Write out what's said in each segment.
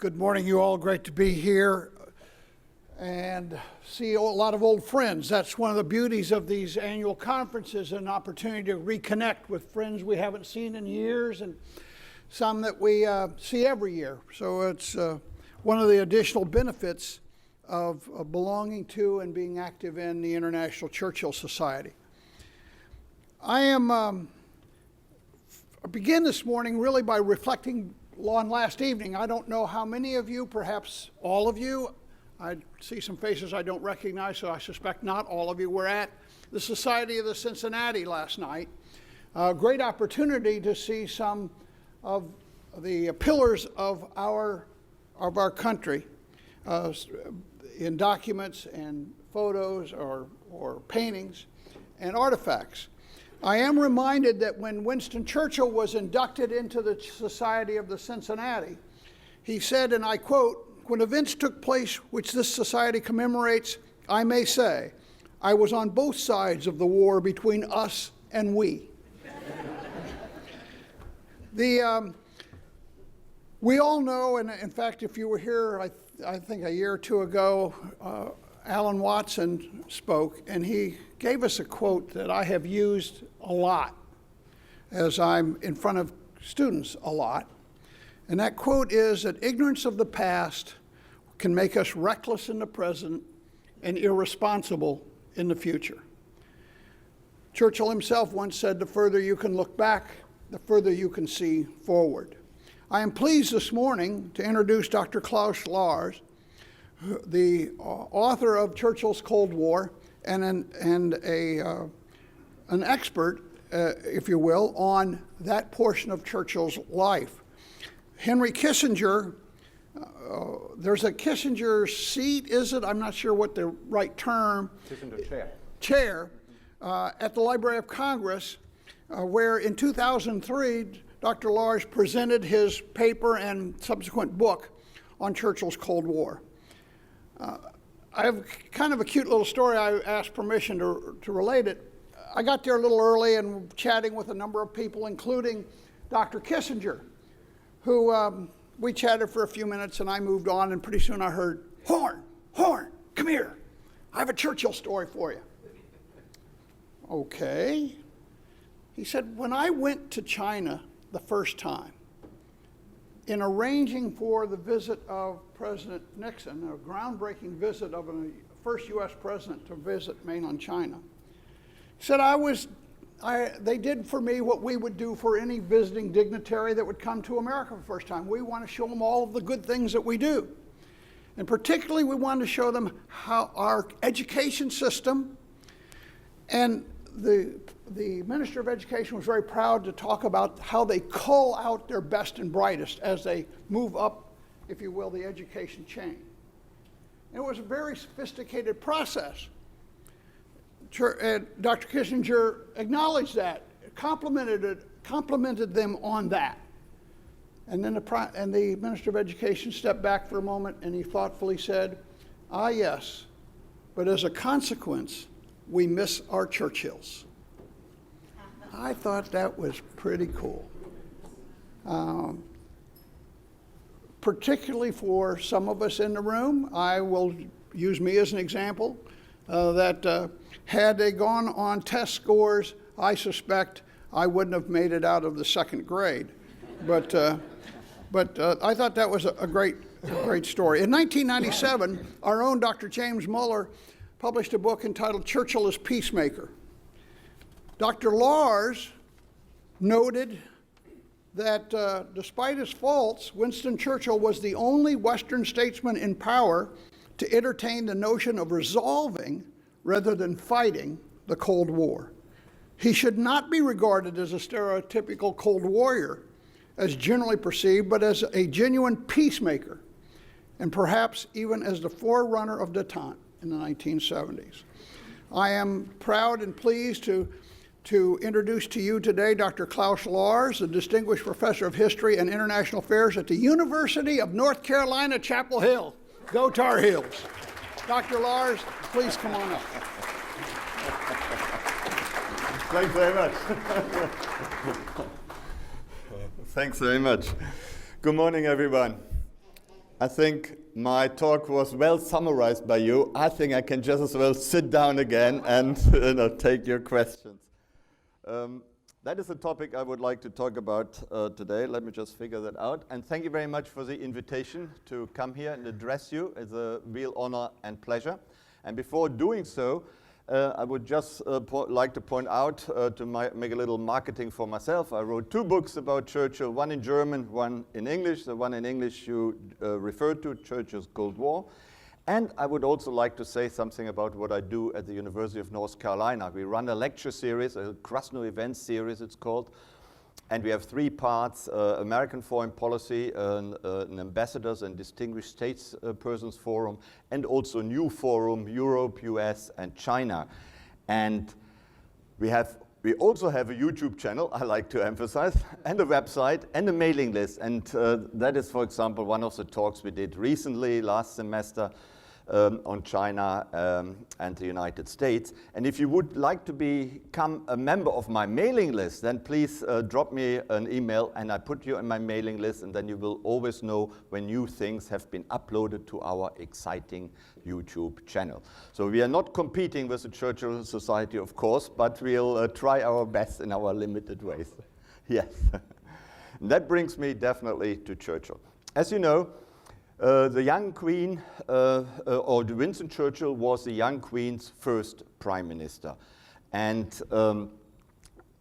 Good morning, you all. Great to be here and see a lot of old friends. That's one of the beauties of these annual conferences, an opportunity to reconnect with friends we haven't seen in years and some that we see every year. So it's one of the additional benefits of belonging to and being active in the International Churchill Society. I begin this morning really by reflecting on last evening. I don't know how many of you, perhaps all of you, I see some faces I don't recognize, so I suspect not all of you, were at the Society of the Cincinnati last night. Great opportunity to see some of the pillars of our country in documents and photos or paintings and artifacts. I am reminded that when Winston Churchill was inducted into the Society of the Cincinnati, he said, and I quote, "When events took place which this society commemorates, I may say, I was on both sides of the war between us and we." We all know, and in fact, if you were here, I think a year or two ago, Alan Watson spoke, and he gave us a quote that I have used a lot as I'm in front of students a lot. And that quote is that ignorance of the past can make us reckless in the present and irresponsible in the future. Churchill himself once said, the further you can look back, the further you can see forward. I am pleased this morning to introduce Dr. Klaus Larres, the author of Churchill's Cold War and an expert, if you will, on that portion of Churchill's life. Henry Kissinger, there's a Kissinger seat, is it? I'm not sure what the right term. Kissinger chair. Chair at the Library of Congress, where in 2003, Dr. Larres presented his paper and subsequent book on Churchill's Cold War. I have kind of a cute little story. I asked permission to relate it. I got there a little early and chatting with a number of people, including Dr. Kissinger, who we chatted for a few minutes, and I moved on, and pretty soon I heard, Horn, come here. I have a Churchill story for you. Okay. He said, when I went to China the first time, in arranging for the visit of President Nixon, a groundbreaking visit of a first U.S. president to visit mainland China, he said, they did for me what we would do for any visiting dignitary that would come to America for the first time. We want to show them all of the good things that we do. And particularly, we wanted to show them how our education system, and the Minister of Education was very proud to talk about how they cull out their best and brightest as they move up, if you will, the education chain. It was a very sophisticated process. Dr. Kissinger acknowledged that, complimented them on that. And then the Minister of Education stepped back for a moment and he thoughtfully said, "Ah, yes, but as a consequence, we miss our Churchills." I thought that was pretty cool. Particularly for some of us in the room, I will use me as an example, that had they gone on test scores, I suspect I wouldn't have made it out of the second grade. But I thought that was a great story. In 1997, our own Dr. James Muller published a book entitled Churchill as Peacemaker. Dr. Larres noted that despite his faults, Winston Churchill was the only Western statesman in power to entertain the notion of resolving rather than fighting the Cold War. He should not be regarded as a stereotypical Cold Warrior, as generally perceived, but as a genuine peacemaker, and perhaps even as the forerunner of détente in the 1970s. I am proud and pleased to introduce to you today Dr. Klaus Larres, a distinguished professor of history and international affairs at the University of North Carolina, Chapel Hill. Go Tar Heels. Dr. Larres, please come on up. Thanks very much. Thanks very much. Good morning, everyone. I think my talk was well summarized by you. I think I can just as well sit down again and take your questions. That is a topic I would like to talk about today. Let me just figure that out. And thank you very much for the invitation to come here and address you. It's a real honor and pleasure. And before doing so, I would just like to point out, to make a little marketing for myself. I wrote 2 books about Churchill, one in German, one in English. The one in English you referred to, Churchill's Cold War. And I would also like to say something about what I do at the University of North Carolina. We run a lecture series, a Krasno event series it's called, and we have 3 parts, American foreign policy, an ambassadors and distinguished states persons forum, and also a new forum, Europe, US, and China. And we also have a YouTube channel, I like to emphasize, and a website, and a mailing list. And that is, for example, one of the talks we did recently, last semester, on China and the United States. And if you would like to become a member of my mailing list, then please drop me an email and I put you on my mailing list, and then you will always know when new things have been uploaded to our exciting YouTube channel. So we are not competing with the Churchill Society, of course, but we'll try our best in our limited ways. Yes. That brings me definitely to Churchill. As you know, the young queen, or Winston Churchill, was the young queen's first prime minister. And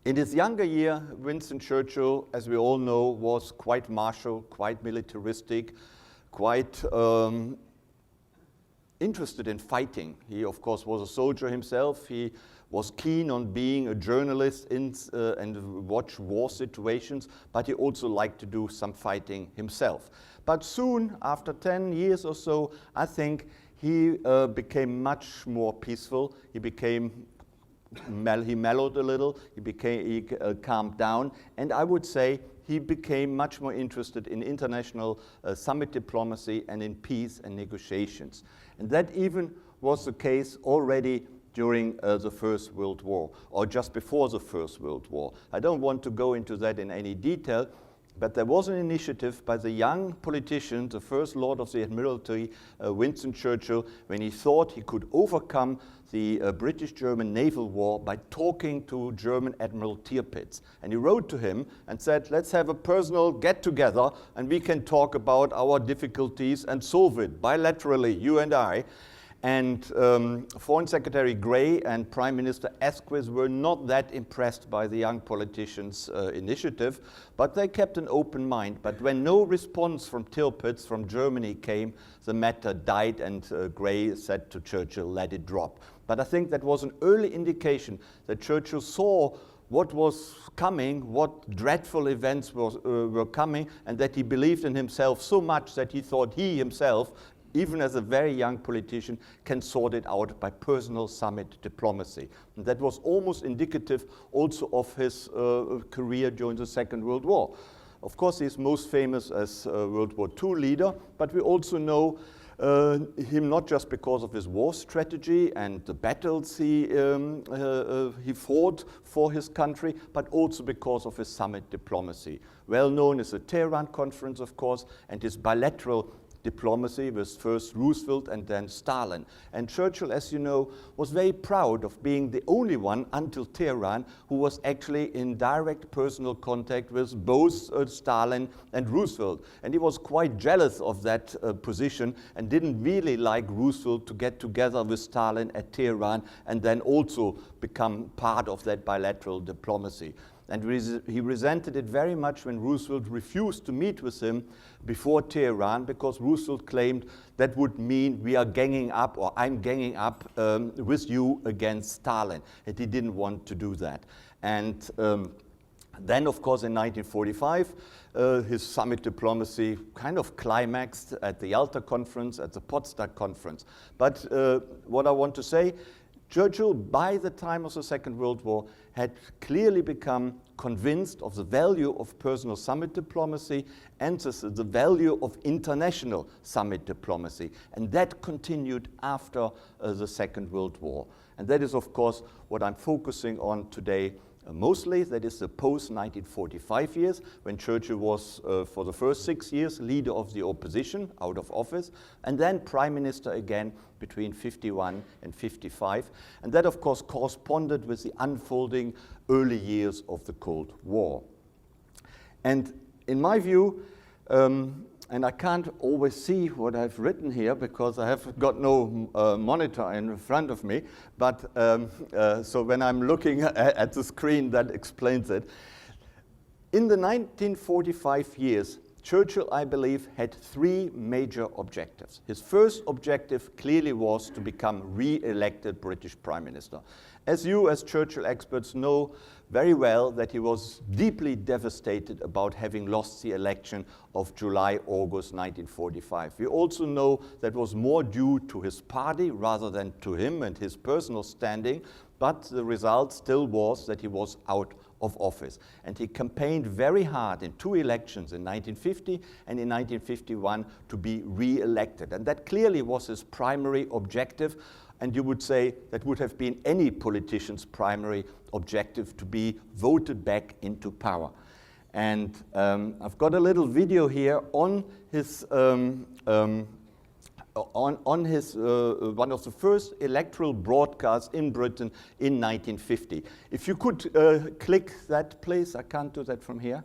in his younger year, Winston Churchill, as we all know, was quite martial, quite militaristic, quite interested in fighting. He, of course, was a soldier himself. He was keen on being a journalist and watch war situations, but he also liked to do some fighting himself. But soon, after 10 years or so, I think he became much more peaceful. He mellowed a little, he calmed down, and I would say he became much more interested in international summit diplomacy and in peace and negotiations. And that even was the case already during the First World War, or just before the First World War. I don't want to go into that in any detail, but there was an initiative by the young politician, the First Lord of the Admiralty, Winston Churchill, when he thought he could overcome the British-German naval war by talking to German Admiral Tirpitz. And he wrote to him and said, let's have a personal get-together and we can talk about our difficulties and solve it bilaterally, you and I. And Foreign Secretary Grey and Prime Minister Asquith were not that impressed by the young politician's initiative, but they kept an open mind. But when no response from Tirpitz, from Germany, came, the matter died, and Grey said to Churchill, let it drop. But I think that was an early indication that Churchill saw what was coming, what dreadful events were coming, and that he believed in himself so much that he thought he himself, even as a very young politician, can sort it out by personal summit diplomacy. And that was almost indicative also of his career during the Second World War. Of course, he's most famous as World War II leader, but we also know him not just because of his war strategy and the battles he fought for his country, but also because of his summit diplomacy. Well known is the Tehran Conference, of course, and his bilateral diplomacy with first Roosevelt and then Stalin. And Churchill, as you know, was very proud of being the only one until Tehran who was actually in direct personal contact with both Stalin and Roosevelt. And he was quite jealous of that position and didn't really like Roosevelt to get together with Stalin at Tehran and then also become part of that bilateral diplomacy. And he resented it very much when Roosevelt refused to meet with him before Tehran, because Roosevelt claimed that would mean we are ganging up, or I'm ganging up with you against Stalin. And he didn't want to do that. And then, of course, in 1945, his summit diplomacy kind of climaxed at the Yalta Conference, at the Potsdam Conference. But what I want to say, Churchill, by the time of the Second World War, had clearly become convinced of the value of personal summit diplomacy and the value of international summit diplomacy. And that continued after the Second World War. And that is, of course, what I'm focusing on today mostly. That is the post-1945 years, when Churchill was, for the first 6 years, leader of the opposition, out of office, and then prime minister again between 51 and 55. And that, of course, corresponded with the unfolding early years of the Cold War. And in my view, and I can't always see what I've written here because I have got no monitor in front of me, but so when I'm looking at the screen, that explains it. In the 1945 years, Churchill, I believe, had 3 major objectives. His first objective clearly was to become re-elected British Prime Minister. As you, as Churchill experts, know very well that he was deeply devastated about having lost the election of July-August 1945. We also know that was more due to his party rather than to him and his personal standing, but the result still was that he was out of office. And he campaigned very hard in 2 elections, in 1950 and in 1951, to be re-elected. And that clearly was his primary objective. And you would say that would have been any politician's primary objective, to be voted back into power. And I've got a little video here on his one of the first electoral broadcasts in Britain in 1950. If you could click that, please. I can't do that from here.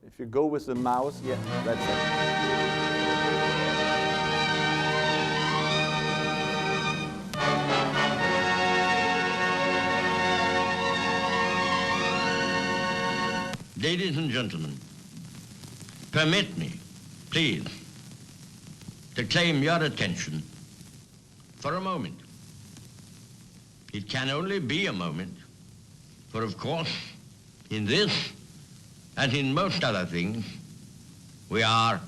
If you go with the mouse, yeah, that's it. Ladies and gentlemen, permit me, please, to claim your attention for a moment. It can only be a moment, for of course, in this, as in most other things, we are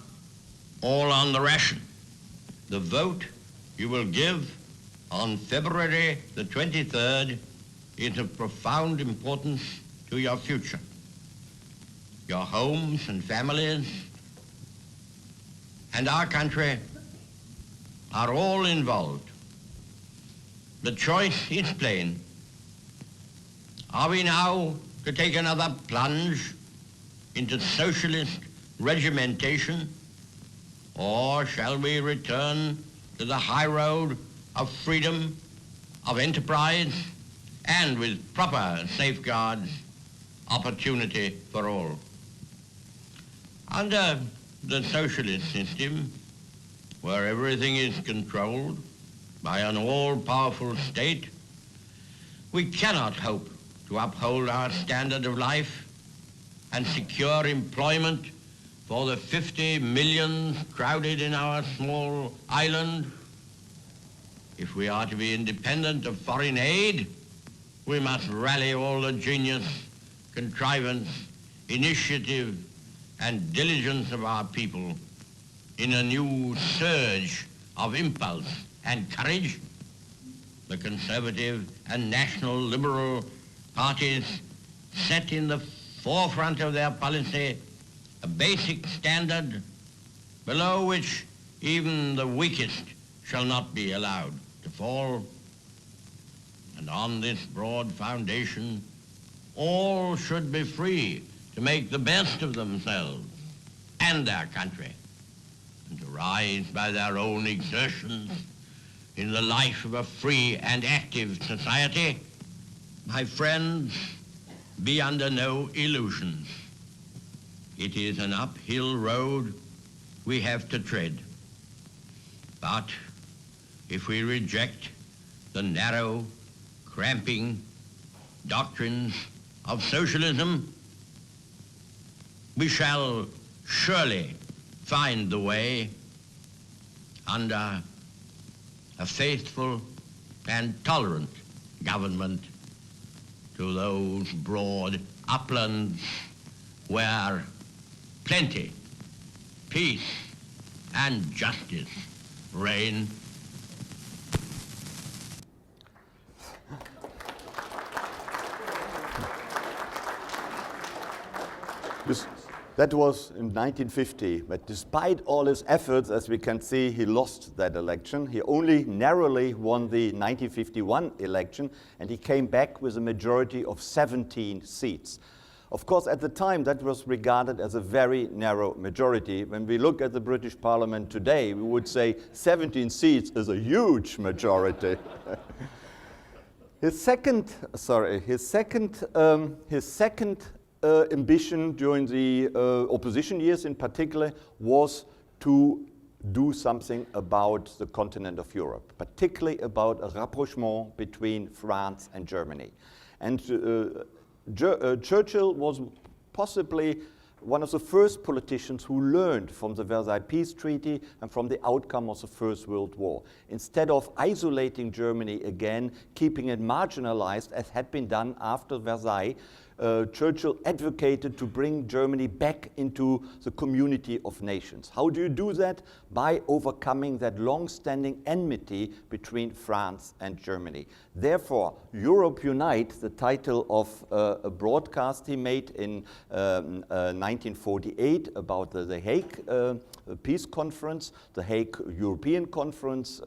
all on the ration. The vote you will give on February the 23rd is of profound importance to your future. Your homes and families and our country are all involved. The choice is plain. Are we now to take another plunge into socialist regimentation, or shall we return to the high road of freedom, of enterprise, and with proper safeguards, opportunity for all? Under the socialist system, where everything is controlled by an all-powerful state, we cannot hope to uphold our standard of life and secure employment for the 50 millions crowded in our small island. If we are to be independent of foreign aid, we must rally all the genius, contrivance, initiative, and diligence of our people in a new surge of impulse and courage. The Conservative and National Liberal parties set in the forefront of their policy a basic standard below which even the weakest shall not be allowed to fall. And on this broad foundation, all should be free to make the best of themselves and their country, and to rise by their own exertions in the life of a free and active society. My friends, be under no illusions. It is an uphill road we have to tread. But if we reject the narrow, cramping doctrines of socialism, we shall surely find the way under a faithful and tolerant government to those broad uplands where plenty, peace, and justice reign. That was in 1950, but despite all his efforts, as we can see, he lost that election. He only narrowly won the 1951 election, and he came back with a majority of 17 seats. Of course, at the time, that was regarded as a very narrow majority. When we look at the British Parliament today, we would say 17 seats is a huge majority. His second ambition during the opposition years in particular was to do something about the continent of Europe, particularly about a rapprochement between France and Germany. And Churchill was possibly one of the first politicians who learned from the Versailles Peace Treaty and from the outcome of the First World War. Instead of isolating Germany again, keeping it marginalized as had been done after Versailles, Churchill advocated to bring Germany back into the community of nations. How do you do that? By overcoming that long-standing enmity between France and Germany. Therefore, Europe Unite, the title of a broadcast he made in 1948 about the Hague Peace Conference, the Hague European Conference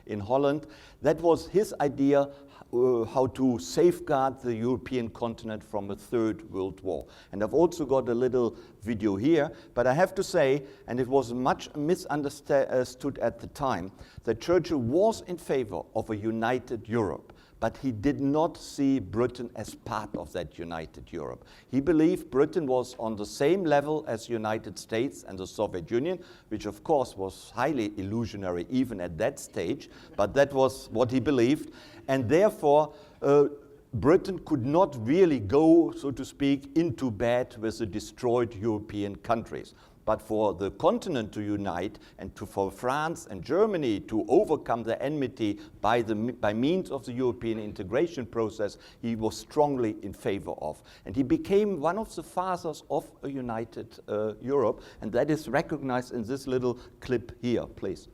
in Holland, that was his idea how to safeguard the European continent from a third world war. And I've also got a little video here, but I have to say, and it was much misunderstood at the time, that Churchill was in favor of a united Europe, but he did not see Britain as part of that united Europe. He believed Britain was on the same level as the United States and the Soviet Union, which of course was highly illusionary even at that stage, but that was what he believed. And therefore, Britain could not really go, so to speak, into bed with the destroyed European countries. But for the continent to unite and for France and Germany to overcome the enmity by means of the European integration process, he was strongly in favor of. And he became one of the fathers of a united Europe, and that is recognized in this little clip here, please.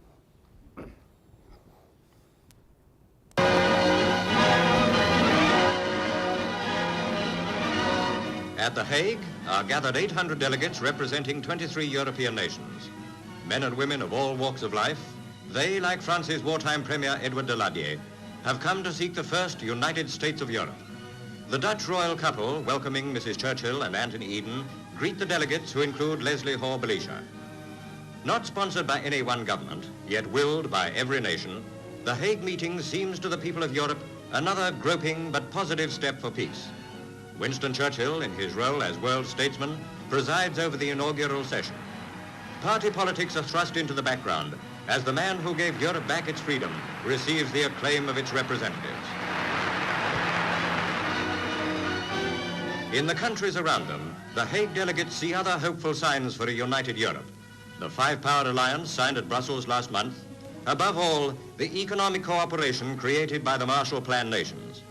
At The Hague are gathered 800 delegates representing 23 European nations. Men and women of all walks of life, they, like France's wartime Premier Edward de Ladier, have come to seek the first United States of Europe. The Dutch royal couple, welcoming Mrs. Churchill and Anthony Eden, greet the delegates who include Leslie Hoare-Belisha. Not sponsored by any one government, yet willed by every nation, the Hague meeting seems to the people of Europe another groping but positive step for peace. Winston Churchill, in his role as world statesman, presides over the inaugural session. Party politics are thrust into the background as the man who gave Europe back its freedom receives the acclaim of its representatives. In the countries around them, the Hague delegates see other hopeful signs for a united Europe. The five-power alliance signed at Brussels last month. Above all, the economic cooperation created by the Marshall Plan nations.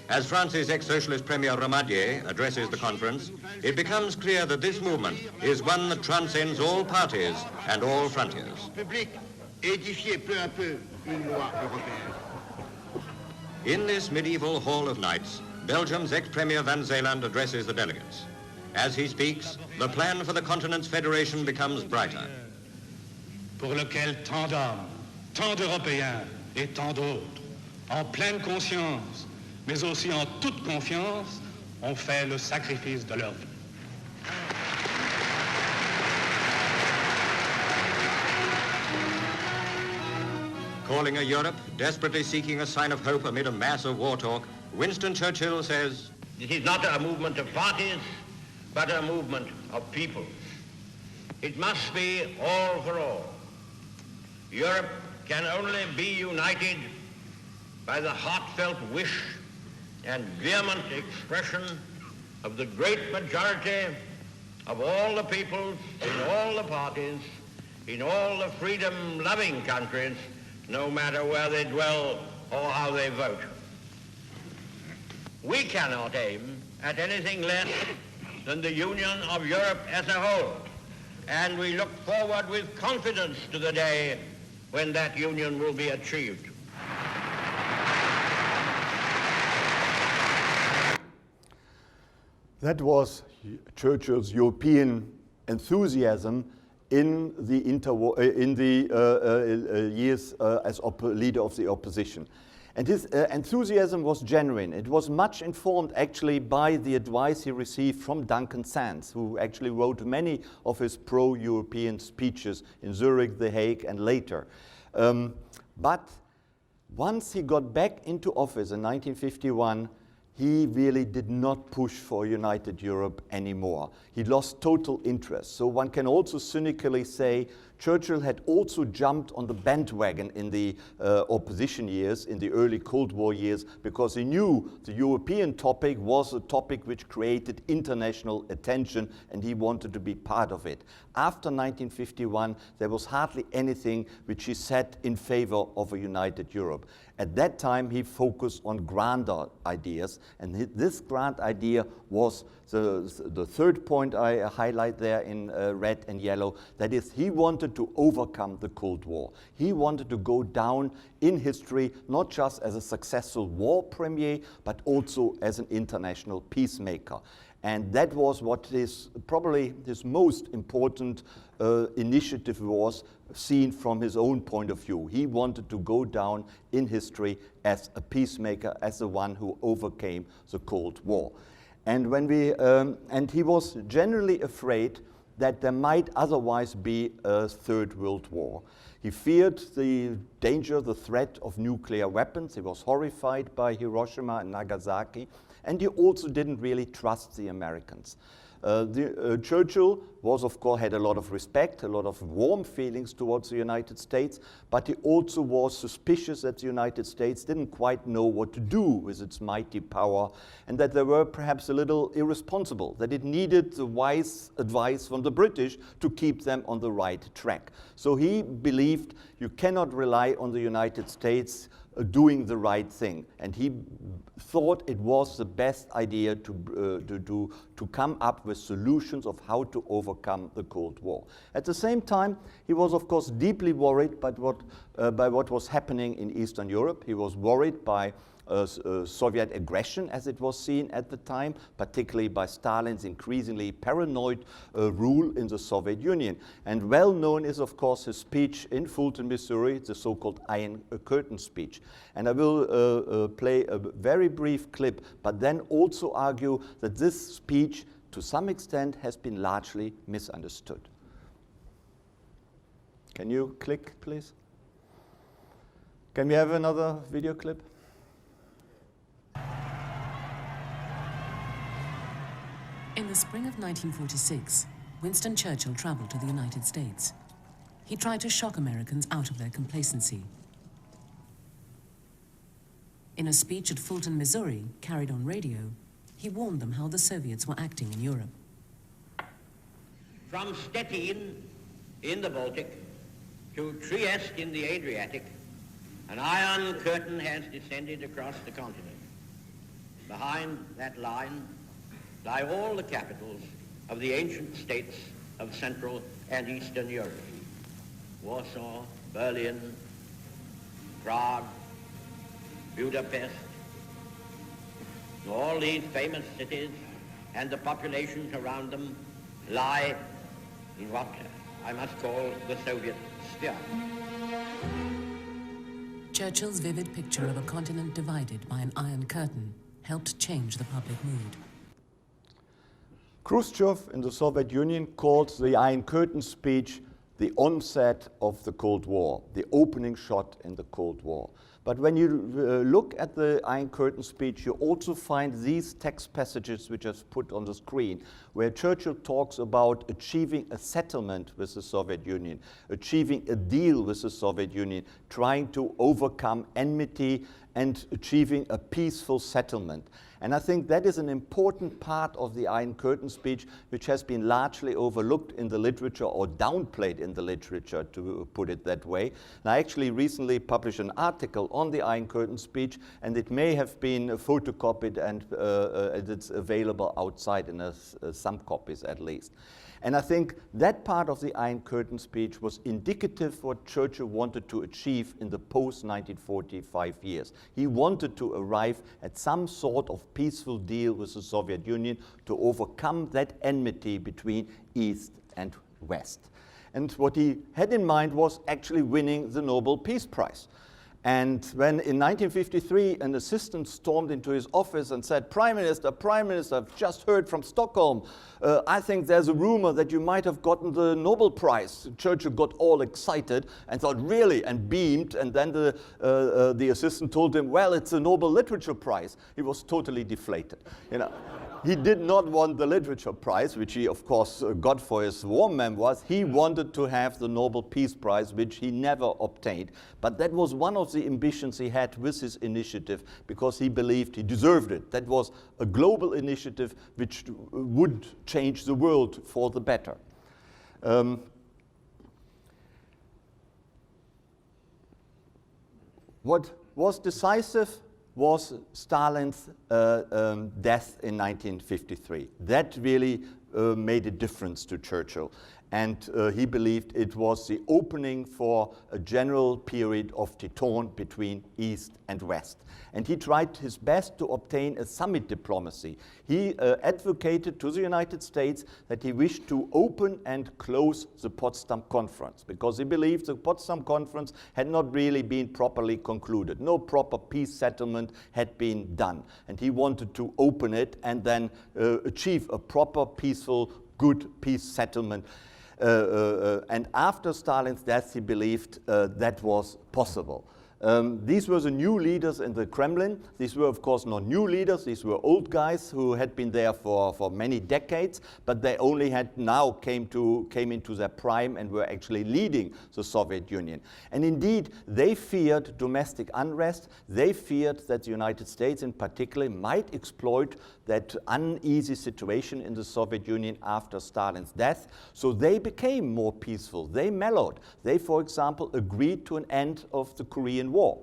As France's ex-socialist Premier Ramadier addresses the conference, it becomes clear that this movement is one that transcends all parties and all frontiers. In this medieval Hall of Knights, Belgium's ex-Premier Van Zeeland addresses the delegates. As he speaks, the plan for the continent's federation becomes brighter. Pour lequel tant d'hommes, tant d'Européens et tant d'autres, en pleine conscience, mais aussi en toute confiance, ont fait le sacrifice de leur vie. Calling a Europe desperately seeking a sign of hope amid a mass of war talk, Winston Churchill says, "It is not a movement of parties, but a movement of people. It must be all for all. Europe can only be united by the heartfelt wish and vehement expression of the great majority of all the peoples in all the parties, in all the freedom-loving countries, no matter where they dwell or how they vote. We cannot aim at anything less than the union of Europe as a whole, and we look forward with confidence to the day when that union will be achieved." That was Churchill's European enthusiasm in the years as leader of the opposition. And his enthusiasm was genuine. It was much informed actually by the advice he received from Duncan Sandys, who actually wrote many of his pro-European speeches in Zurich, The Hague, and later. But once he got back into office in 1951, he really did not push for a united Europe anymore. He lost total interest. So one can also cynically say Churchill had also jumped on the bandwagon in the opposition years, in the early Cold War years, because he knew the European topic was a topic which created international attention, and he wanted to be part of it. After 1951, there was hardly anything which he said in favor of a united Europe. At that time, he focused on grander ideas, and this grand idea was the third point I highlight there in red and yellow. That is, he wanted to overcome the Cold War. He wanted to go down in history, not just as a successful war premier, but also as an international peacemaker. And that was what probably his most important initiative was, seen from his own point of view. He wanted to go down in history as a peacemaker, as the one who overcame the Cold War. And and he was generally afraid that there might otherwise be a third world war. He feared the danger, the threat of nuclear weapons. He was horrified by Hiroshima and Nagasaki. And he also didn't really trust the Americans. Churchill was, of course, had a lot of respect, a lot of warm feelings towards the United States, but he also was suspicious that the United States didn't quite know what to do with its mighty power, and that they were perhaps a little irresponsible, that it needed the wise advice from the British to keep them on the right track. So he believed you cannot rely on the United States doing the right thing, and he thought it was the best idea to come up with solutions of how to overcome the Cold War. At the same time, he was of course deeply worried by what was happening in Eastern Europe. He was worried by Soviet aggression, as it was seen at the time, particularly by Stalin's increasingly paranoid rule in the Soviet Union. And well known is, of course, his speech in Fulton, Missouri, the so-called Iron Curtain speech. And I will play a very brief clip, but then also argue that this speech, to some extent, has been largely misunderstood. Can you click, please? Can we have another video clip? In the spring of 1946, Winston Churchill traveled to the United States. He tried to shock Americans out of their complacency. In a speech at Fulton, Missouri, carried on radio, he warned them how the Soviets were acting in Europe. From Stettin in the Baltic to Trieste in the Adriatic, an iron curtain has descended across the continent. Behind that line lie all the capitals of the ancient states of Central and Eastern Europe. Warsaw, Berlin, Prague, Budapest. All these famous cities and the populations around them lie in what I must call the Soviet sphere. Churchill's vivid picture of a continent divided by an iron curtain helped change the public mood. Khrushchev in the Soviet Union called the Iron Curtain speech the onset of the Cold War, the opening shot in the Cold War. But when you look at the Iron Curtain speech, you also find these text passages which I've put on the screen, where Churchill talks about achieving a settlement with the Soviet Union, achieving a deal with the Soviet Union, trying to overcome enmity and achieving a peaceful settlement. And I think that is an important part of the Iron Curtain speech, which has been largely overlooked in the literature or downplayed in the literature, to put it that way. And I actually recently published an article on the Iron Curtain speech, and it may have been photocopied and it's available outside in some copies at least. And I think that part of the Iron Curtain speech was indicative of what Churchill wanted to achieve in the post-1945 years. He wanted to arrive at some sort of peaceful deal with the Soviet Union to overcome that enmity between East and West. And what he had in mind was actually winning the Nobel Peace Prize. And when in 1953 an assistant stormed into his office and said, Prime Minister, I've just heard from Stockholm. I think there's a rumor that you might have gotten the Nobel Prize. Churchill got all excited and thought, really, and beamed. And then the assistant told him, well, it's a Nobel Literature Prize. He was totally deflated. You know. He did not want the Literature Prize, which he, of course, got for his war memoirs. He wanted to have the Nobel Peace Prize, which he never obtained. But that was one of the ambitions he had with his initiative, because he believed he deserved it. That was a global initiative which would change the world for the better. What was decisive was Stalin's death in 1953. That really made a difference to Churchill. And he believed it was the opening for a general period of détente between East and West. And he tried his best to obtain a summit diplomacy. He advocated to the United States that he wished to open and close the Potsdam Conference, because he believed the Potsdam Conference had not really been properly concluded. No proper peace settlement had been done. And he wanted to open it and then achieve a proper, peaceful, good peace settlement. And after Stalin's death, he believed that was possible. These were the new leaders in the Kremlin. These were, of course, not new leaders. These were old guys who had been there for many decades, but they only had now came into their prime and were actually leading the Soviet Union. And indeed, they feared domestic unrest. They feared that the United States, in particular, might exploit that uneasy situation in the Soviet Union after Stalin's death. So they became more peaceful. They mellowed. They, for example, agreed to an end of the Korean War.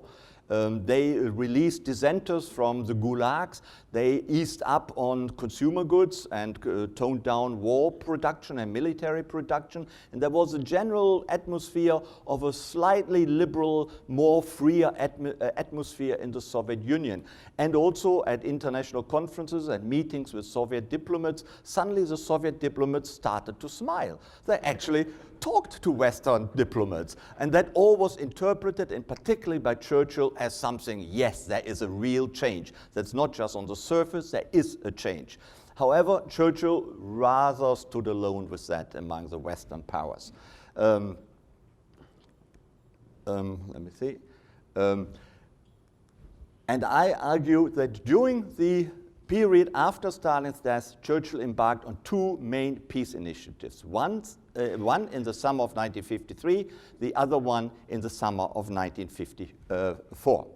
They released dissenters from the gulags. They eased up on consumer goods and toned down war production and military production. And there was a general atmosphere of a slightly liberal, more freer atmosphere in the Soviet Union. And also at international conferences and meetings with Soviet diplomats, suddenly the Soviet diplomats started to smile. They actually talked to Western diplomats. And that all was interpreted, and particularly by Churchill, as something, yes, there is a real change. That's not just on the surface, there is a change. However, Churchill rather stood alone with that among the Western powers. Let me see. And I argue that during the period after Stalin's death, Churchill embarked on two main peace initiatives. One in the summer of 1953, the other one in the summer of 1954.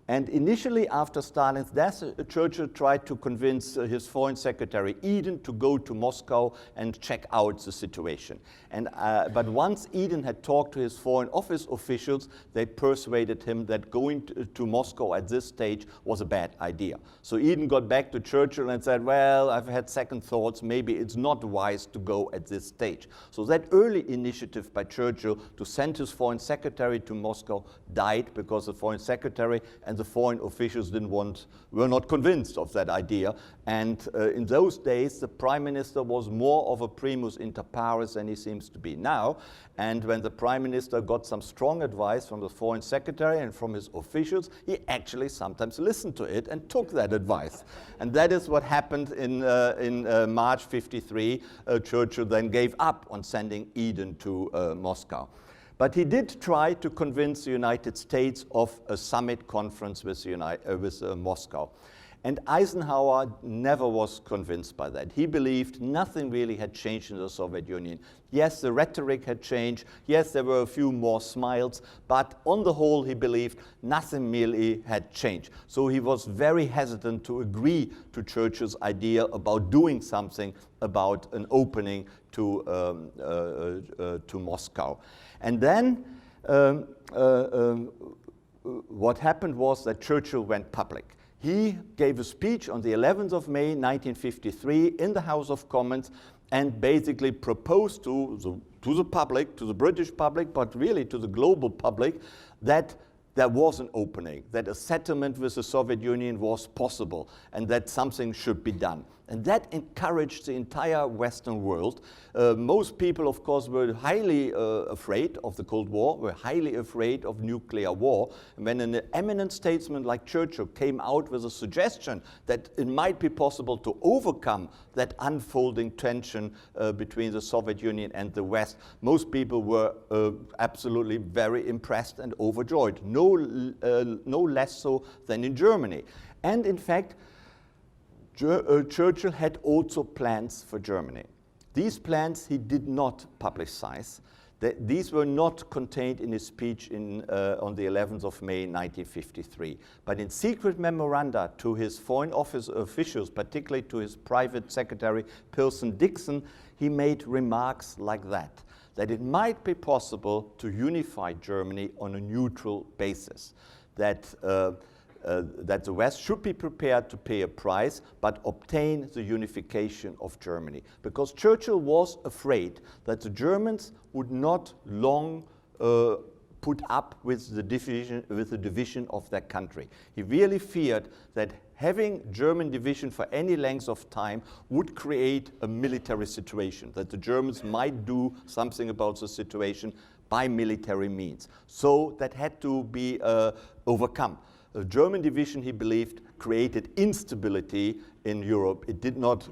And initially, after Stalin's death, Churchill tried to convince his foreign secretary, Eden, to go to Moscow and check out the situation. But once Eden had talked to his foreign office officials, they persuaded him that going to Moscow at this stage was a bad idea. So Eden got back to Churchill and said, well, I've had second thoughts, maybe it's not wise to go at this stage. So that early initiative by Churchill to send his foreign secretary to Moscow died, because the foreign secretary and the foreign officials were not convinced of that idea. And in those days, the prime minister was more of a primus inter pares than he seems to be now. And when the prime minister got some strong advice from the foreign secretary and from his officials, he actually sometimes listened to it and took that advice. And that is what happened in March '53. Churchill then gave up on sending Eden to Moscow. But he did try to convince the United States of a summit conference with Moscow. And Eisenhower never was convinced by that. He believed nothing really had changed in the Soviet Union. Yes, the rhetoric had changed. Yes, there were a few more smiles. But on the whole, he believed nothing really had changed. So he was very hesitant to agree to Churchill's idea about doing something about an opening to Moscow. And then what happened was that Churchill went public. He gave a speech on the 11th of May, 1953, in the House of Commons, and basically proposed to the public, to the British public, but really to the global public, that there was an opening, that a settlement with the Soviet Union was possible, and that something should be done. And that encouraged the entire Western world. Most people, of course, were highly afraid of the Cold War, were highly afraid of nuclear war. And when an eminent statesman like Churchill came out with a suggestion that it might be possible to overcome that unfolding tension between the Soviet Union and the West, most people were absolutely very impressed and overjoyed, no less so than in Germany. And in fact, Churchill had also plans for Germany. These plans he did not publicize. These were not contained in his speech on the 11th of May 1953. But in secret memoranda to his Foreign Office officials, particularly to his private secretary, Pearson Dixon, he made remarks like that it might be possible to unify Germany on a neutral basis, that the West should be prepared to pay a price, but obtain the unification of Germany. Because Churchill was afraid that the Germans would not long put up with the division of their country. He really feared that having German division for any length of time would create a military situation, that the Germans might do something about the situation by military means. So that had to be overcome. A German division, he believed, created instability in Europe. It did not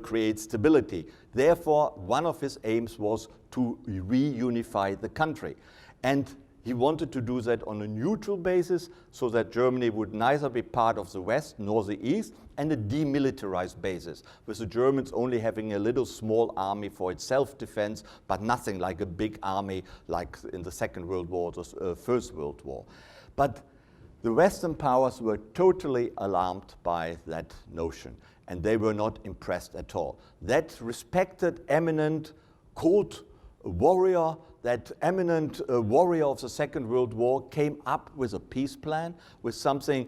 create stability. Therefore, one of his aims was to reunify the country. And he wanted to do that on a neutral basis so that Germany would neither be part of the West nor the East, and a demilitarized basis, with the Germans only having a little small army for its self-defense, but nothing like a big army like in the Second World War or the First World War. But the Western powers were totally alarmed by that notion, and they were not impressed at all. That respected, eminent, cold warrior, that eminent warrior of the Second World War came up with a peace plan, with something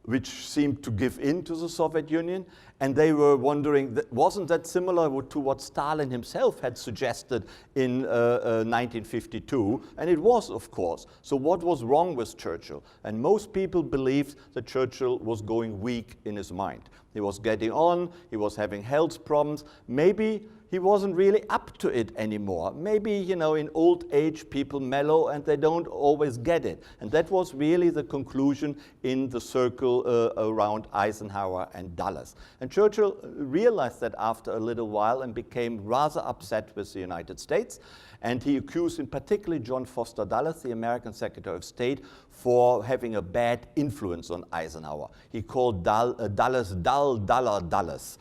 which seemed to give in to the Soviet Union, and they were wondering, wasn't that similar to what Stalin himself had suggested in 1952? And it was, of course. So what was wrong with Churchill? And most people believed that Churchill was going weak in his mind. He was getting on, he was having health problems. Maybe he wasn't really up to it anymore. Maybe, you know, in old age, people mellow and they don't always get it. And that was really the conclusion in the circle around Eisenhower and Dulles. And Churchill realized that after a little while and became rather upset with the United States. And he accused in particular John Foster Dulles, the American Secretary of State, for having a bad influence on Eisenhower. He called Dulles Dulles.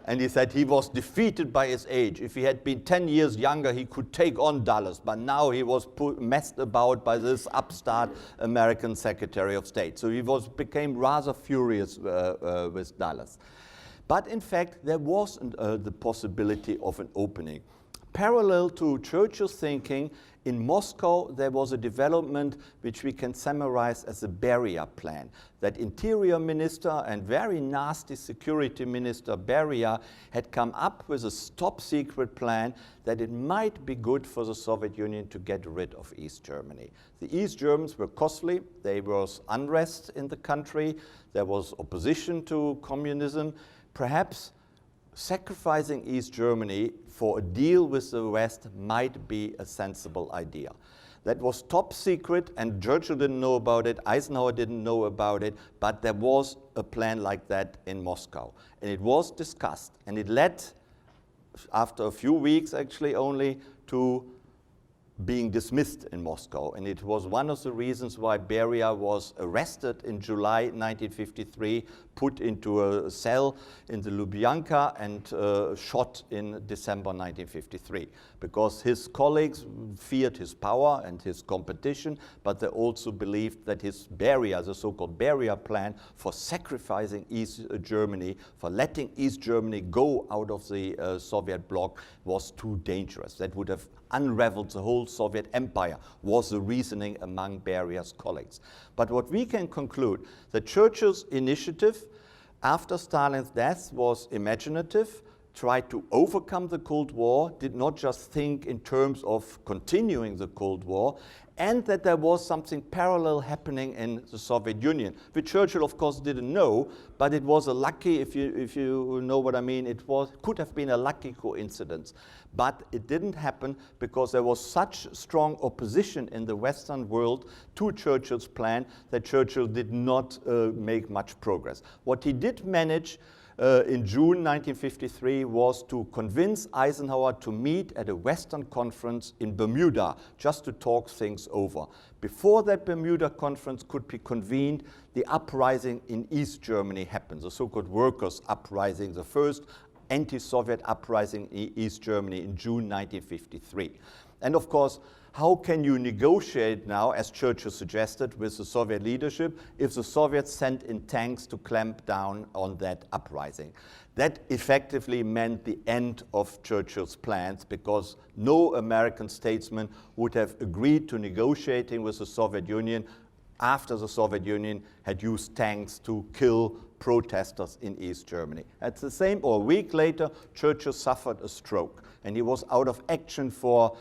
And he said he was defeated by his age. If he had been 10 years younger, he could take on Dulles. But now he was messed about by this upstart American Secretary of State. So he became rather furious with Dulles. But in fact, there was the possibility of an opening. Parallel to Churchill's thinking, in Moscow there was a development which we can summarize as a Beria plan. That Interior Minister and very nasty Security Minister Beria had come up with a top secret plan that it might be good for the Soviet Union to get rid of East Germany. The East Germans were costly, there was unrest in the country, there was opposition to communism. Perhaps sacrificing East Germany for a deal with the West might be a sensible idea. That was top secret, and Churchill didn't know about it, Eisenhower didn't know about it, but there was a plan like that in Moscow. And it was discussed, and it led, after a few weeks actually only, to being dismissed in Moscow. And it was one of the reasons why Beria was arrested in July 1953, put into a cell in the Lubyanka and shot in December 1953. Because his colleagues feared his power and his competition, but they also believed that his Beria, the so-called Beria plan for sacrificing East Germany, for letting East Germany go out of the Soviet bloc, was too dangerous. That would have unraveled the whole Soviet empire, was the reasoning among Beria's colleagues. But what we can conclude, that Churchill's initiative after Stalin's death was imaginative, tried to overcome the Cold War, did not just think in terms of continuing the Cold War, and that there was something parallel happening in the Soviet Union, which Churchill, of course, didn't know, but it was a lucky, if you know what I mean, could have been a lucky coincidence. But it didn't happen because there was such strong opposition in the Western world to Churchill's plan that Churchill did not make much progress. What he did manage in June 1953 was to convince Eisenhower to meet at a Western conference in Bermuda, just to talk things over. Before that Bermuda conference could be convened, the uprising in East Germany happened, the so-called workers' uprising, the first anti-Soviet uprising in East Germany in June 1953. And of course, how can you negotiate now, as Churchill suggested, with the Soviet leadership if the Soviets sent in tanks to clamp down on that uprising? That effectively meant the end of Churchill's plans because no American statesman would have agreed to negotiating with the Soviet Union after the Soviet Union had used tanks to kill protesters in East Germany. At the same, or a week later, Churchill suffered a stroke, and he was out of action for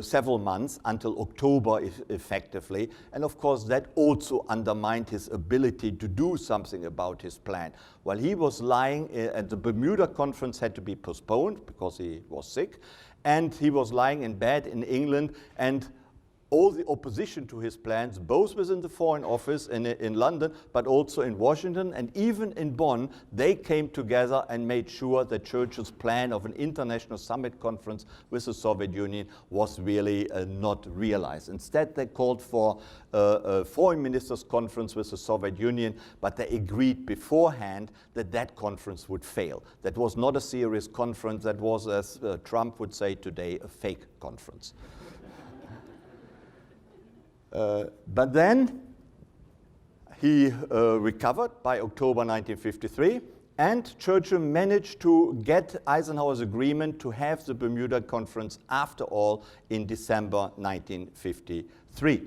several months until October effectively. And of course that also undermined his ability to do something about his plan. While he was lying at the Bermuda Conference had to be postponed because he was sick, and he was lying in bed in England, and all the opposition to his plans, both within the Foreign Office in London, but also in Washington and even in Bonn, they came together and made sure that Churchill's plan of an international summit conference with the Soviet Union was really not realized. Instead, they called for a foreign ministers' conference with the Soviet Union, but they agreed beforehand that that conference would fail. That was not a serious conference. That was, as Trump would say today, a fake conference. But then he recovered by October 1953, and Churchill managed to get Eisenhower's agreement to have the Bermuda Conference after all in December 1953.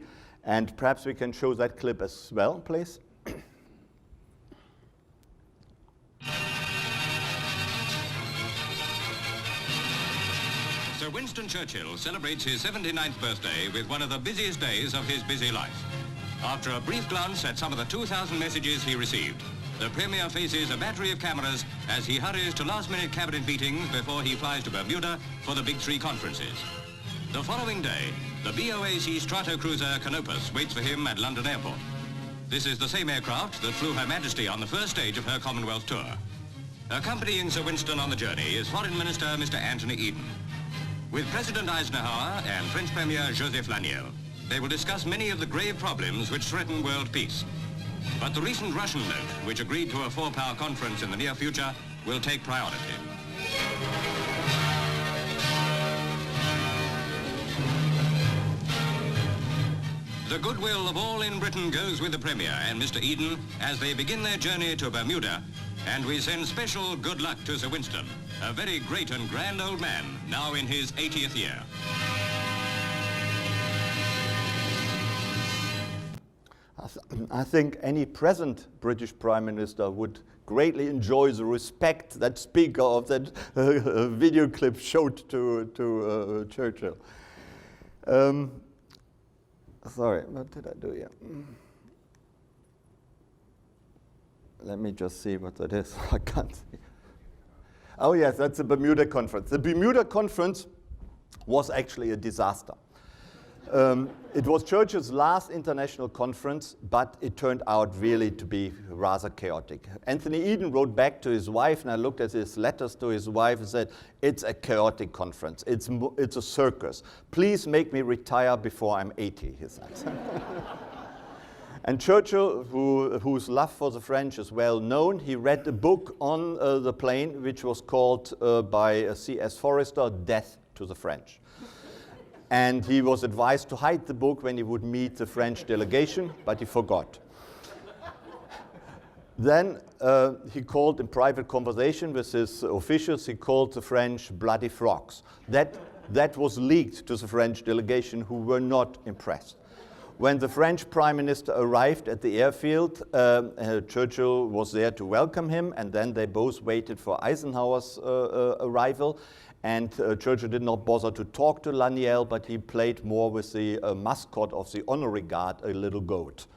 And perhaps we can show that clip as well, please. Sir Winston Churchill celebrates his 79th birthday with one of the busiest days of his busy life. After a brief glance at some of the 2,000 messages he received, the Premier faces a battery of cameras as he hurries to last-minute cabinet meetings before he flies to Bermuda for the Big Three conferences. The following day, the BOAC Stratocruiser Canopus waits for him at London Airport. This is the same aircraft that flew Her Majesty on the first stage of her Commonwealth tour. Accompanying Sir Winston on the journey is Foreign Minister Mr. Anthony Eden. With President Eisenhower and French Premier Joseph Lanier, they will discuss many of the grave problems which threaten world peace. But the recent Russian note, which agreed to a four-power conference in the near future, will take priority. The goodwill of all in Britain goes with the Premier and Mr. Eden as they begin their journey to Bermuda, and we send special good luck to Sir Winston, a very great and grand old man, now in his 80th year. I think any present British Prime Minister would greatly enjoy the respect that speaker of that video clip showed to Churchill. Sorry, what did I do here? Let me just see what that is. I can't see. Oh yes, that's the Bermuda Conference. The Bermuda Conference was actually a disaster. It was Churchill's last international conference, but it turned out really to be rather chaotic. Anthony Eden wrote back to his wife, and I looked at his letters to his wife and said, "It's a chaotic conference. It's a circus. Please make me retire before I'm 80, he said. And Churchill, whose love for the French is well known, he read a book on the plane, which was called by C.S. Forrester, Death to the French. And he was advised to hide the book when he would meet the French delegation, but he forgot. Then he called in private conversation with his officials, he called the French bloody frogs. That was leaked to the French delegation, who were not impressed. When the French Prime Minister arrived at the airfield, Churchill was there to welcome him, and then they both waited for Eisenhower's arrival. And Churchill did not bother to talk to Lanier, but he played more with the mascot of the honorary guard, a little goat.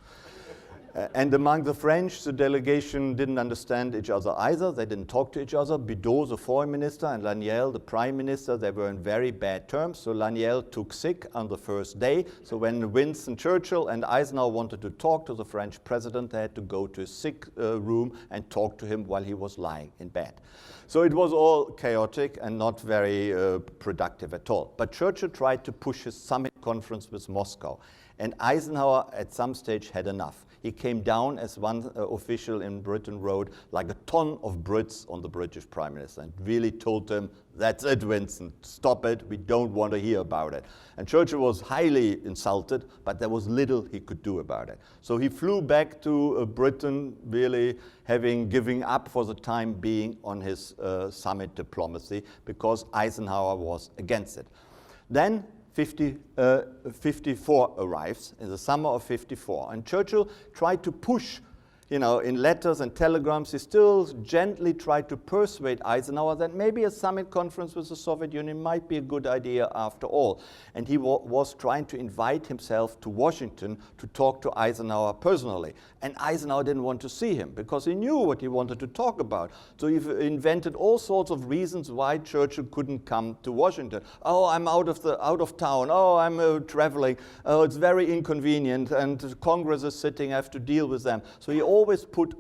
And among the French, the delegation didn't understand each other either. They didn't talk to each other. Bidault, the foreign minister, and Lanier, the prime minister, they were in very bad terms. So Lanier took sick on the first day. So when Winston Churchill and Eisenhower wanted to talk to the French president, they had to go to his sick room and talk to him while he was lying in bed. So it was all chaotic and not very productive at all. But Churchill tried to push his summit conference with Moscow. And Eisenhower at some stage had enough. He came down, as one official in Britain wrote, like a ton of Brits on the British Prime Minister, and really told him, that's it, Winston, stop it, we don't want to hear about it. And Churchill was highly insulted, but there was little he could do about it. So he flew back to Britain, really giving up for the time being on his summit diplomacy, because Eisenhower was against it. Then 54 arrives in the summer of 54, and Churchill tried to push, in letters and telegrams, he still gently tried to persuade Eisenhower that maybe a summit conference with the Soviet Union might be a good idea after all. And he was trying to invite himself to Washington to talk to Eisenhower personally. And Eisenhower didn't want to see him because he knew what he wanted to talk about. So he invented all sorts of reasons why Churchill couldn't come to Washington. Oh, I'm out of town. Oh, I'm traveling. Oh, it's very inconvenient, and Congress is sitting. I have to deal with them. So he always put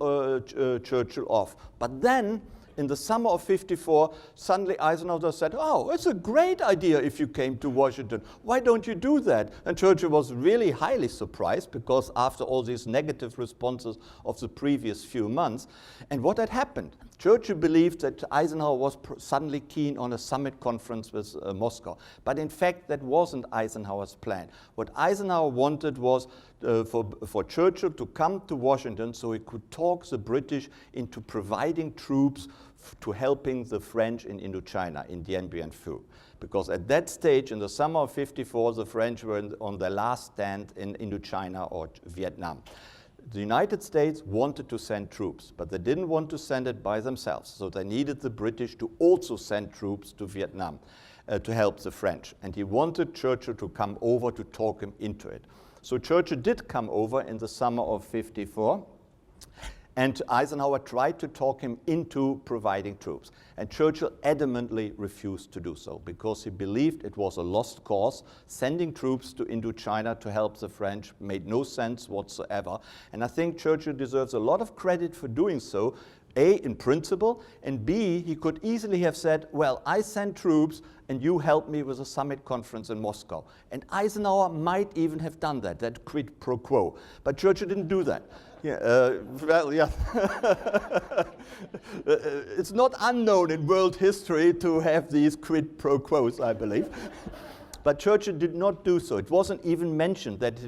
Churchill off. But then, in the summer of 54, suddenly Eisenhower said, oh, it's a great idea if you came to Washington. Why don't you do that? And Churchill was really highly surprised, because after all these negative responses of the previous few months, and what had happened? Churchill believed that Eisenhower was suddenly keen on a summit conference with Moscow. But in fact, that wasn't Eisenhower's plan. What Eisenhower wanted was for Churchill to come to Washington so he could talk the British into providing troops to helping the French in Indochina, in Dien Bien Phu. Because at that stage, in the summer of 54, the French were on their last stand in Indochina or Vietnam. The United States wanted to send troops, but they didn't want to send it by themselves. So they needed the British to also send troops to Vietnam to help the French. And he wanted Churchill to come over to talk him into it. So Churchill did come over in the summer of 54. And Eisenhower tried to talk him into providing troops. And Churchill adamantly refused to do so because he believed it was a lost cause. Sending troops to Indochina to help the French made no sense whatsoever. And I think Churchill deserves a lot of credit for doing so, A, in principle, and B, he could easily have said, well, I send troops and you help me with a summit conference in Moscow. And Eisenhower might even have done that quid pro quo. But Churchill didn't do that. Yeah, well, yeah. It's not unknown in world history to have these quid pro quos, I believe. But Churchill did not do so. It wasn't even mentioned that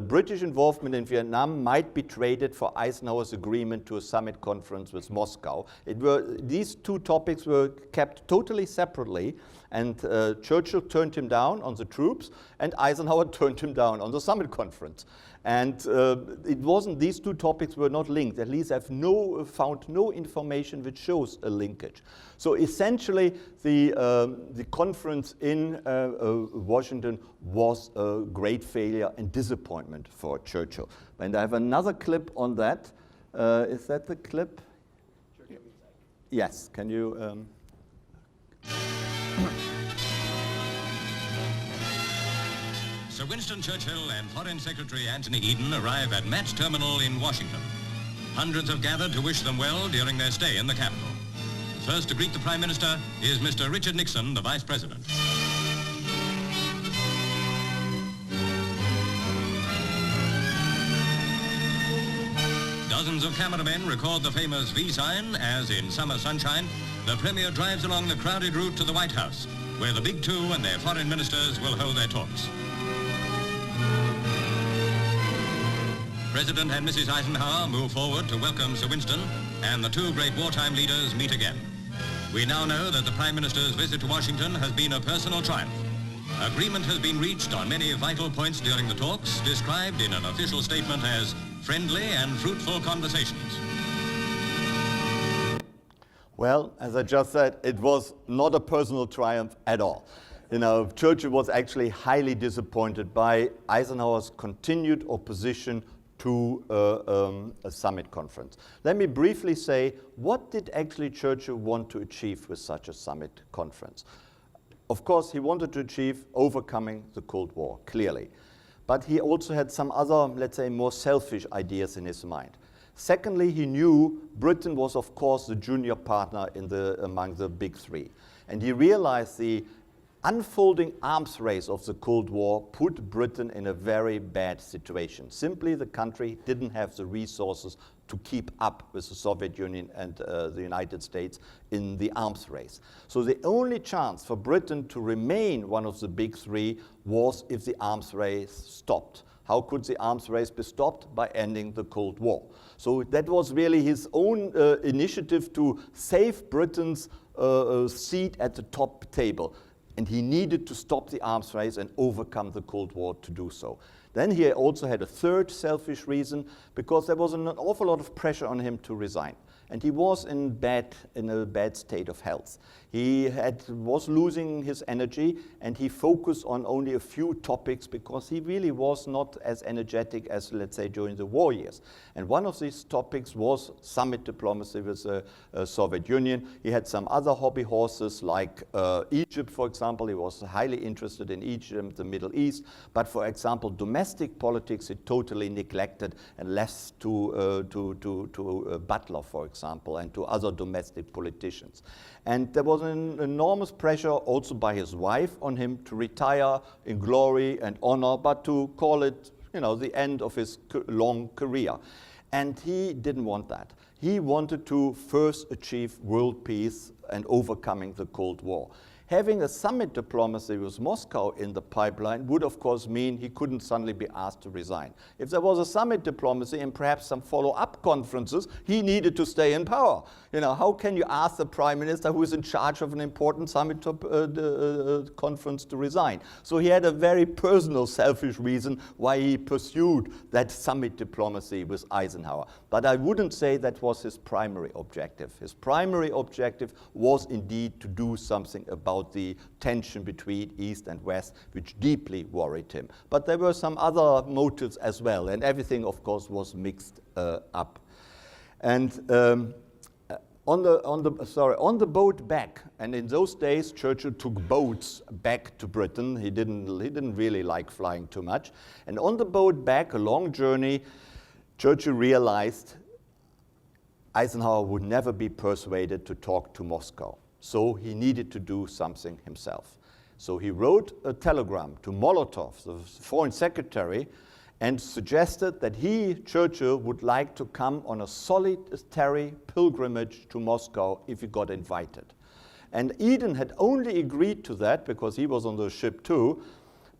British involvement in Vietnam might be traded for Eisenhower's agreement to a summit conference with Moscow. These two topics were kept totally separately, and Churchill turned him down on the troops, and Eisenhower turned him down on the summit conference. And it wasn't, these two topics were not linked. At least I've found no information which shows a linkage. So essentially, the conference in Washington was a great failure and disappointment for Churchill. And I have another clip on that. Is that the clip? Yes, can you? Sir Winston Churchill and Foreign Secretary Anthony Eden arrive at Matt's terminal in Washington. Hundreds have gathered to wish them well during their stay in the capital. First to greet the Prime Minister is Mr. Richard Nixon, the Vice President. Dozens of cameramen record the famous V sign as, in summer sunshine, the Premier drives along the crowded route to the White House, where the big two and their foreign ministers will hold their talks. President and Mrs. Eisenhower move forward to welcome Sir Winston, and the two great wartime leaders meet again. We now know that the Prime Minister's visit to Washington has been a personal triumph. Agreement has been reached on many vital points during the talks, described in an official statement as friendly and fruitful conversations. Well, as I just said, it was not a personal triumph at all. You know, Churchill was actually highly disappointed by Eisenhower's continued opposition to a summit conference. Let me briefly say, what did actually Churchill want to achieve with such a summit conference? Of course, he wanted to achieve overcoming the Cold War, clearly. But he also had some other, let's say, more selfish ideas in his mind. Secondly, he knew Britain was, of course, the junior partner among the big three. And he realized the unfolding arms race of the Cold War put Britain in a very bad situation. Simply, the country didn't have the resources to keep up with the Soviet Union and the United States in the arms race. So the only chance for Britain to remain one of the big three was if the arms race stopped. How could the arms race be stopped? By ending the Cold War. So that was really his own initiative to save Britain's seat at the top table. And he needed to stop the arms race and overcome the Cold War to do so. Then he also had a third selfish reason, because there was an awful lot of pressure on him to resign. And he was in a bad state of health. He was losing his energy, and he focused on only a few topics because he really was not as energetic as, let's say, during the war years. And one of these topics was summit diplomacy with the Soviet Union. He had some other hobby horses like Egypt, for example. He was highly interested in Egypt, the Middle East. But for example, domestic politics he totally neglected and left to Butler, for example, and to other domestic politicians. And there was an enormous pressure also by his wife on him to retire in glory and honor, but to call it, you know, the end of his long career. And he didn't want that. He wanted to first achieve world peace and overcoming the Cold War. Having a summit diplomacy with Moscow in the pipeline would, of course, mean he couldn't suddenly be asked to resign. If there was a summit diplomacy and perhaps some follow-up conferences, he needed to stay in power. You know, how can you ask the prime minister who is in charge of an important summit conference to resign? So he had a very personal, selfish reason why he pursued that summit diplomacy with Eisenhower. But I wouldn't say that was his primary objective. His primary objective was indeed to do something about the tension between East and West, which deeply worried him. But there were some other motives as well, and everything, of course, was mixed up. And on the boat back, and in those days, Churchill took boats back to Britain. He didn't really like flying too much. And on the boat back, a long journey, Churchill realized Eisenhower would never be persuaded to talk to Moscow. So he needed to do something himself. So he wrote a telegram to Molotov, the foreign secretary, and suggested that he, Churchill, would like to come on a solitary pilgrimage to Moscow if he got invited. And Eden had only agreed to that, because he was on the ship too,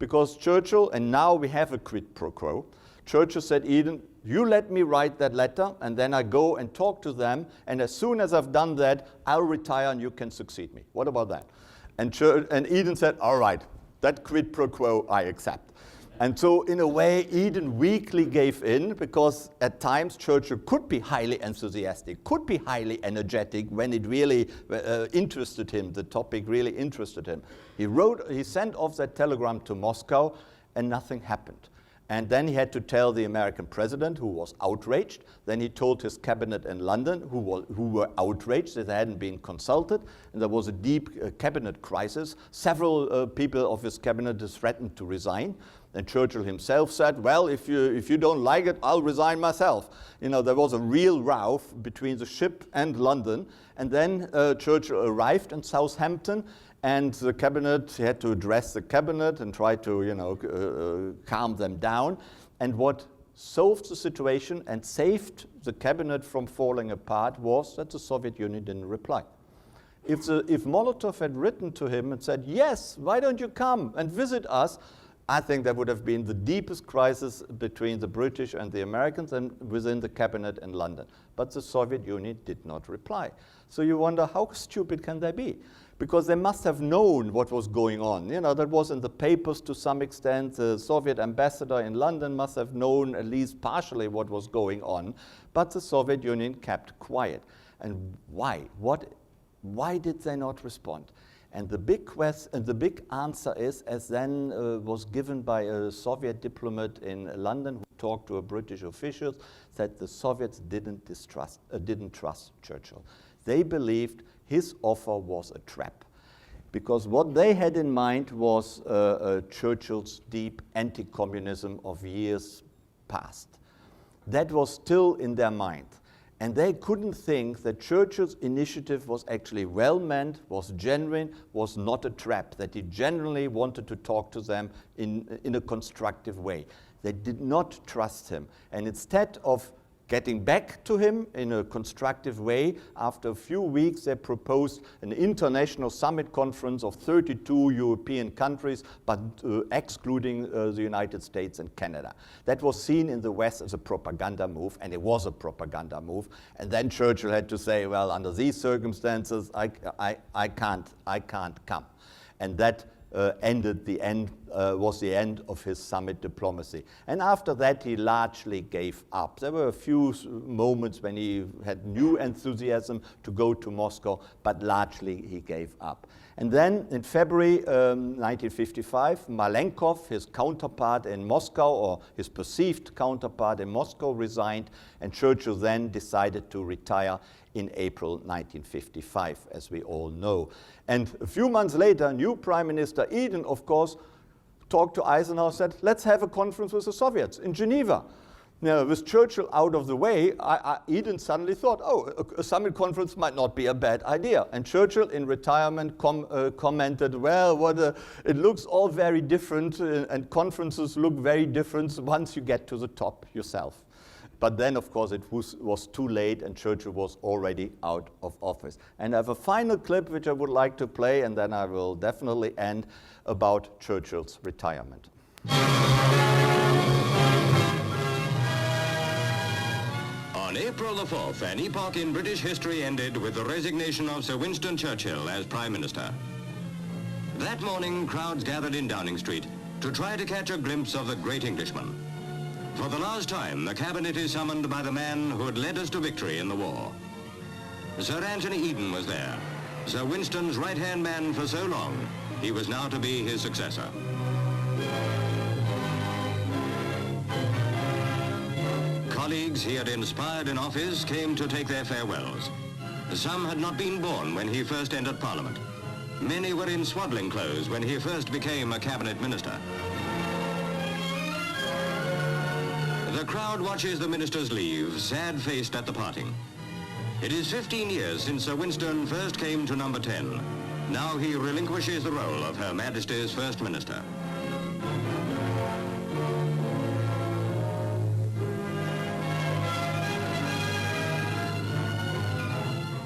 because Churchill, and now we have a quid pro quo, Churchill said, Eden, you let me write that letter, and then I go and talk to them, and as soon as I've done that, I'll retire and you can succeed me. What about that? And Eden said, all right, that quid pro quo I accept. And so in a way, Eden weakly gave in, because at times Churchill could be highly enthusiastic, could be highly energetic when it really interested him, the topic really interested him. He sent off that telegram to Moscow, and nothing happened. And then he had to tell the American president, who was outraged. Then he told his cabinet in London, who were outraged that they hadn't been consulted. And there was a deep cabinet crisis. Several people of his cabinet threatened to resign. And Churchill himself said, well, if you don't like it, I'll resign myself. You know, there was a real row between the ship and London. And then Churchill arrived in Southampton, and the cabinet, he had to address the cabinet and try to, you know, calm them down. And what solved the situation and saved the cabinet from falling apart was that the Soviet Union didn't reply. If Molotov had written to him and said, yes, why don't you come and visit us, I think that would have been the deepest crisis between the British and the Americans and within the cabinet in London. But the Soviet Union did not reply. So you wonder, how stupid can they be? because they must have known what was going on. You know, that was in the papers to some extent. The Soviet ambassador in London must have known at least partially what was going on, but the Soviet Union kept quiet. And why? Why did they not respond? And the big answer is, as then was given by a Soviet diplomat in London who talked to a British official, that the Soviets didn't trust Churchill. They believed his offer was a trap, because what they had in mind was Churchill's deep anti-communism of years past. That was still in their mind. And they couldn't think that Churchill's initiative was actually well-meant, was genuine, was not a trap, that he genuinely wanted to talk to them in a constructive way. They did not trust him. And instead of getting back to him in a constructive way, after a few weeks they proposed an international summit conference of 32 European countries, but excluding the United States and Canada. That was seen in the West as a propaganda move, and it was a propaganda move. And then Churchill had to say, well, under these circumstances, I can't come. And that was the end of his summit diplomacy. And after that, he largely gave up. There were a few moments when he had new enthusiasm to go to Moscow, but largely he gave up. And then in February 1955, Malenkov, his counterpart in Moscow, or his perceived counterpart in Moscow, resigned, and Churchill then decided to retire in April 1955, as we all know. And a few months later, new Prime Minister Eden, of course, talked to Eisenhower and said, let's have a conference with the Soviets in Geneva. Now, with Churchill out of the way, Eden suddenly thought, oh, a summit conference might not be a bad idea. And Churchill, in retirement, commented, well, it looks all very different, and conferences look very different once you get to the top yourself. But then, of course, it was too late, and Churchill was already out of office. And I have a final clip which I would like to play, and then I will definitely end, about Churchill's retirement. On April the 4th, an epoch in British history ended with the resignation of Sir Winston Churchill as Prime Minister. That morning, crowds gathered in Downing Street to try to catch a glimpse of the great Englishman. For the last time, the cabinet is summoned by the man who had led us to victory in the war. Sir Anthony Eden was there, Sir Winston's right-hand man for so long. He was now to be his successor. Colleagues he had inspired in office came to take their farewells. Some had not been born when he first entered Parliament. Many were in swaddling clothes when he first became a cabinet minister. The crowd watches the ministers leave, sad-faced at the parting. It is 15 years since Sir Winston first came to number 10. Now he relinquishes the role of Her Majesty's First Minister.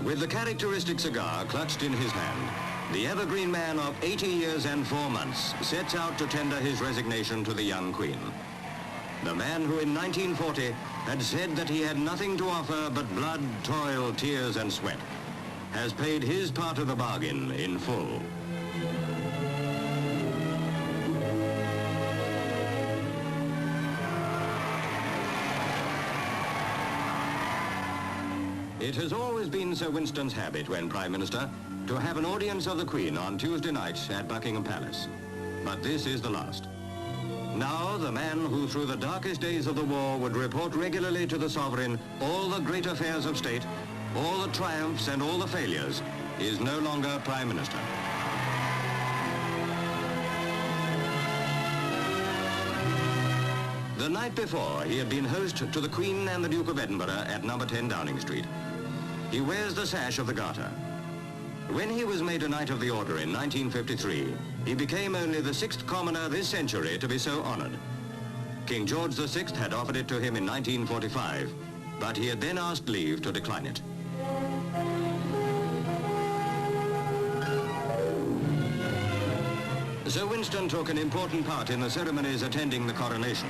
With the characteristic cigar clutched in his hand, the evergreen man of 80 years and 4 months sets out to tender his resignation to the young Queen. The man who in 1940 had said that he had nothing to offer but blood, toil, tears and sweat, has paid his part of the bargain in full. It has always been Sir Winston's habit, when Prime Minister, to have an audience of the Queen on Tuesday night at Buckingham Palace. But this is the last. Now, the man who through the darkest days of the war would report regularly to the sovereign all the great affairs of state, all the triumphs and all the failures, is no longer Prime Minister. The night before, he had been host to the Queen and the Duke of Edinburgh at number 10 Downing Street. He wears the sash of the Garter. When he was made a Knight of the Order in 1953, he became only the 6th commoner this century to be so honored. King George VI had offered it to him in 1945, but he had then asked leave to decline it. Sir Winston took an important part in the ceremonies attending the coronation,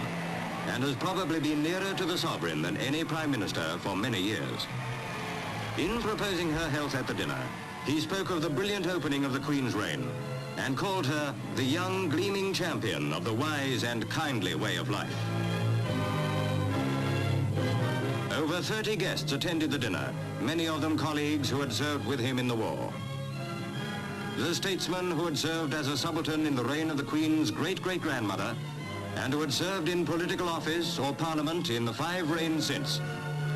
and has probably been nearer to the sovereign than any Prime Minister for many years. In proposing her health at the dinner, he spoke of the brilliant opening of the Queen's reign and called her the young, gleaming champion of the wise and kindly way of life. Over 30 guests attended the dinner, many of them colleagues who had served with him in the war. The statesman who had served as a subaltern in the reign of the Queen's great-great-grandmother and who had served in political office or parliament in the 5 reigns since,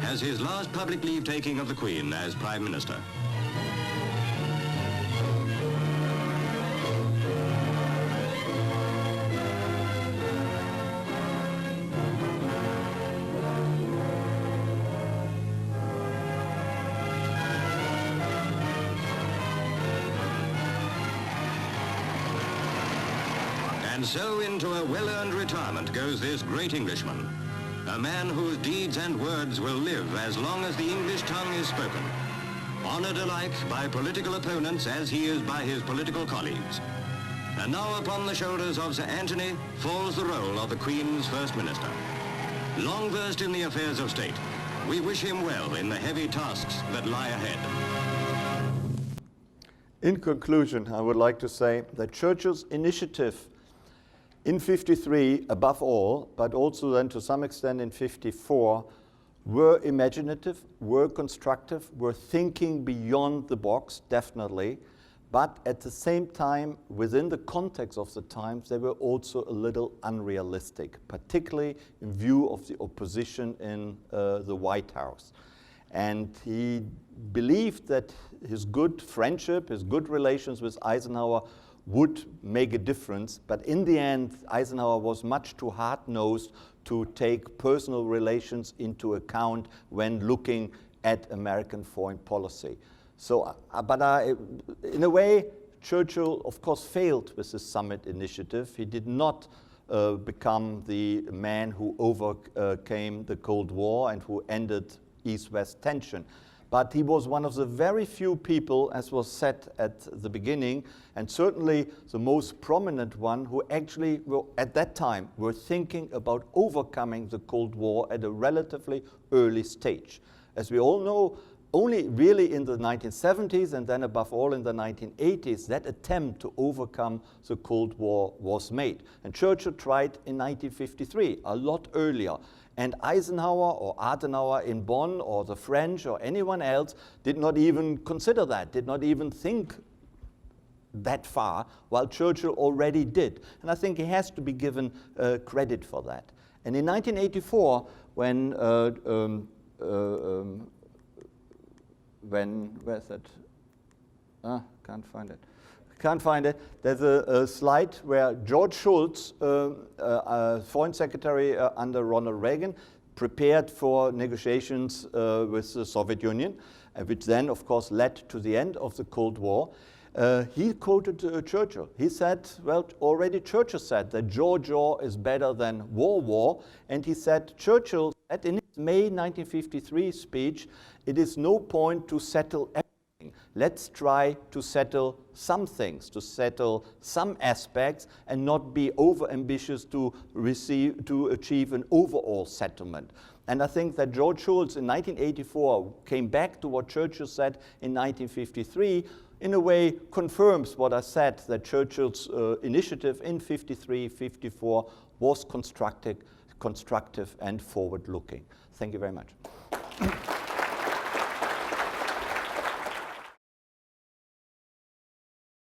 has his last public leave-taking of the Queen as Prime Minister. And so into a well-earned retirement goes this great Englishman, a man whose deeds and words will live as long as the English tongue is spoken, honored alike by political opponents as he is by his political colleagues. And now upon the shoulders of Sir Anthony falls the role of the Queen's First Minister. Long versed in the affairs of state, we wish him well in the heavy tasks that lie ahead. In conclusion, I would like to say that Churchill's initiative in 53, above all, but also then to some extent in 54, were imaginative, were constructive, were thinking beyond the box, definitely, but at the same time, within the context of the times, they were also a little unrealistic, particularly in view of the opposition in the White House. And he believed that his good friendship, his good relations with Eisenhower would make a difference, but in the end, Eisenhower was much too hard-nosed to take personal relations into account when looking at American foreign policy. So, in a way, Churchill, of course, failed with the summit initiative. He did not become the man who overcame the Cold War and who ended East-West tension. But he was one of the very few people, as was said at the beginning, and certainly the most prominent one, who actually, at that time, were thinking about overcoming the Cold War at a relatively early stage. As we all know, only really in the 1970s and then above all in the 1980s, that attempt to overcome the Cold War was made. And Churchill tried in 1953, a lot earlier. And Eisenhower or Adenauer in Bonn or the French or anyone else did not even consider that, did not even think that far, while Churchill already did. And I think he has to be given credit for that. And in 1984, where's that? Can't find it. There's a slide where George Shultz, Foreign Secretary under Ronald Reagan, prepared for negotiations with the Soviet Union, which then, of course, led to the end of the Cold War. He quoted Churchill. He said, well, already Churchill said that jaw is better than war, and he said, Churchill said in his May 1953 speech, it is no point to settle everything. Let's try to settle some things, to settle some aspects, and not be over-ambitious to achieve an overall settlement. And I think that George Shultz in 1984 came back to what Churchill said in 1953, in a way confirms what I said, that Churchill's initiative in 53, 54 was constructive and forward-looking. Thank you very much.